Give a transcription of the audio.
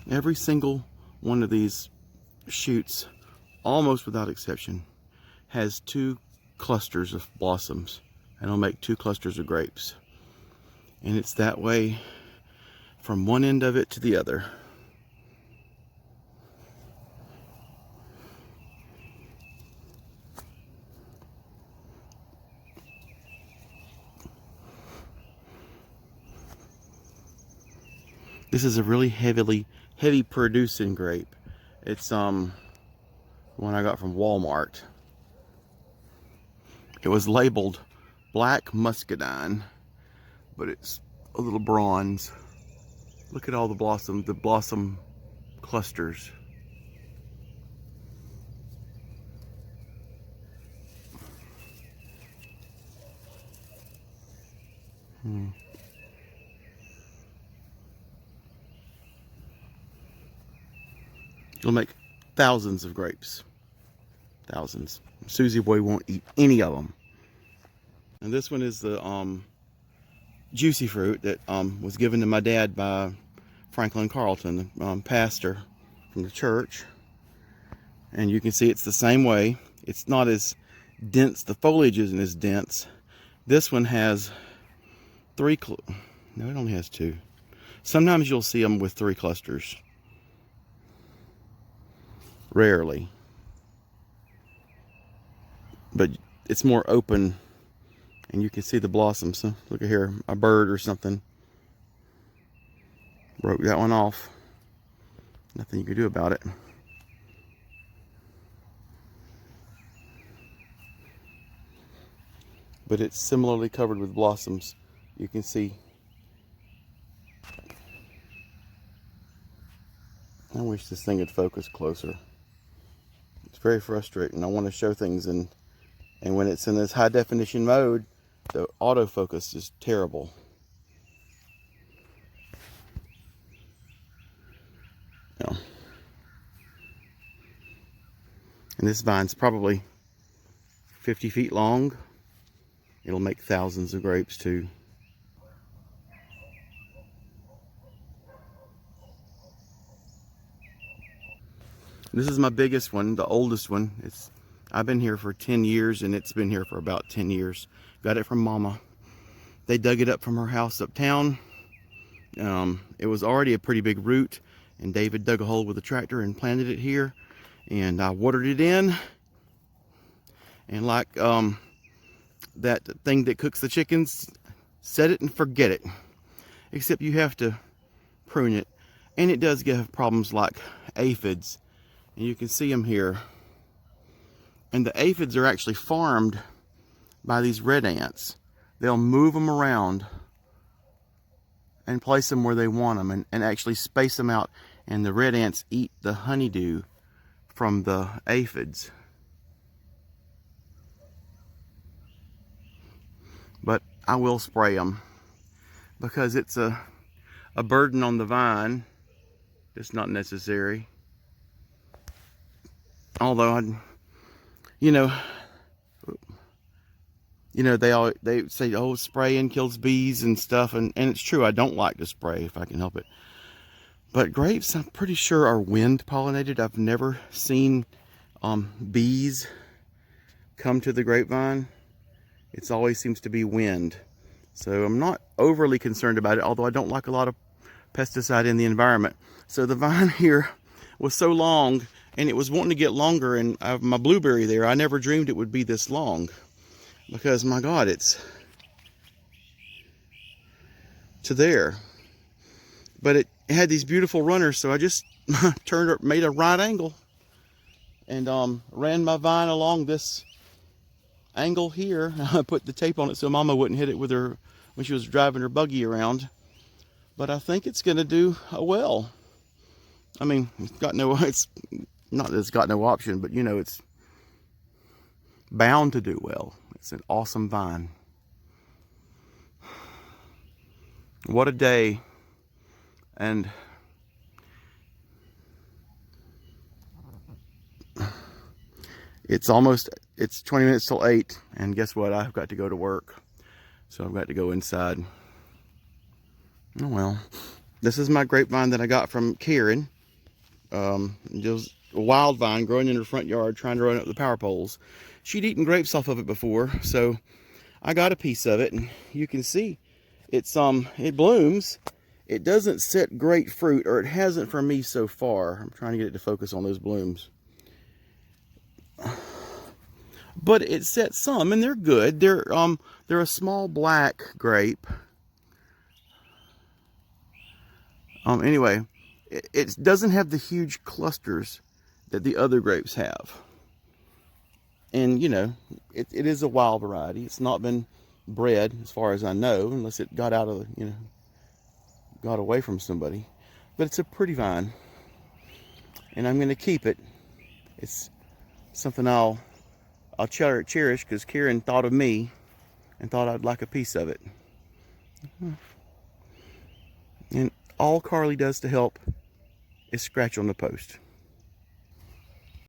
Every single one of these shoots, almost without exception, has 2 clusters of blossoms, and it'll make 2 clusters of grapes. And it's that way from one end of it to the other. This is a really heavy producing grape. It's one I got from Walmart. It was labeled black muscadine, but it's a little bronze. Look at all the blossom clusters. You'll make thousands of grapes. Thousands. Susie boy won't eat any of them. And this one is the juicy fruit that was given to my dad by Franklin Carlton, the pastor from the church. And you can see it's the same way. It's not as dense. The foliage isn't as dense. This one has 3. No, it only has 2. Sometimes you'll see them with 3 clusters. Rarely. But it's more open, and you can see the blossoms. So look at here, a bird or something broke that one off. Nothing you can do about it. But it's similarly covered with blossoms. You can see. I wish this thing had focused closer. It's very frustrating. I want to show things, and when it's in this high definition mode, the autofocus is terrible. Yeah. And this vine's probably 50 feet long. It'll make thousands of grapes too. This is my biggest one, the oldest one. I've been here for 10 years, and it's been here for about 10 years. Got it from Mama. They dug it up from her house uptown. It was already a pretty big root, and David dug a hole with a tractor and planted it here. And I watered it in. And like that thing that cooks the chickens, set it and forget it. Except you have to prune it. And it does give problems like aphids. And you can see them here. And the aphids are actually farmed by these red ants. They'll move them around and place them where they want them, and actually space them out. And the red ants eat the honeydew from the aphids. But I will spray them because it's a burden on the vine. It's not necessary. Although they say, oh, spraying kills bees and stuff, and it's true. I don't like to spray if I can help it. But grapes, I'm pretty sure, are wind pollinated. I've never seen bees come to the grapevine. It always seems to be wind. So I'm not overly concerned about it, although I don't like a lot of pesticide in the environment. So the vine here was so long, and it was wanting to get longer, and I have my blueberry there. I never dreamed it would be this long, because my God, it's to there. But it had these beautiful runners, so I just made a right angle and ran my vine along this angle here. I put the tape on it so Mama wouldn't hit it with her when she was driving her buggy around. But I think it's going to do well. I mean, it's not that it's got no option, but it's bound to do well. It's an awesome vine. What a day. And it's 20 minutes till 8, and guess what? I've got to go to work. So I've got to go inside. Oh well. This is my grapevine that I got from Karen. Just a wild vine growing in her front yard, trying to run up the power poles. She'd eaten grapes off of it before, so I got a piece of it, and you can see it blooms. It doesn't set great fruit, or it hasn't for me so far. I'm trying to get it to focus on those blooms. But it sets some, and they're good. They're a small black grape. Anyway, it doesn't have the huge clusters that the other grapes have. And you know, it is a wild variety. It's not been bred, as far as I know, unless it got out of, got away from somebody. But it's a pretty vine, and I'm going to keep it. It's something I'll cherish, because Karen thought of me and thought I'd like a piece of it. And all Carly does to help is scratch on the post.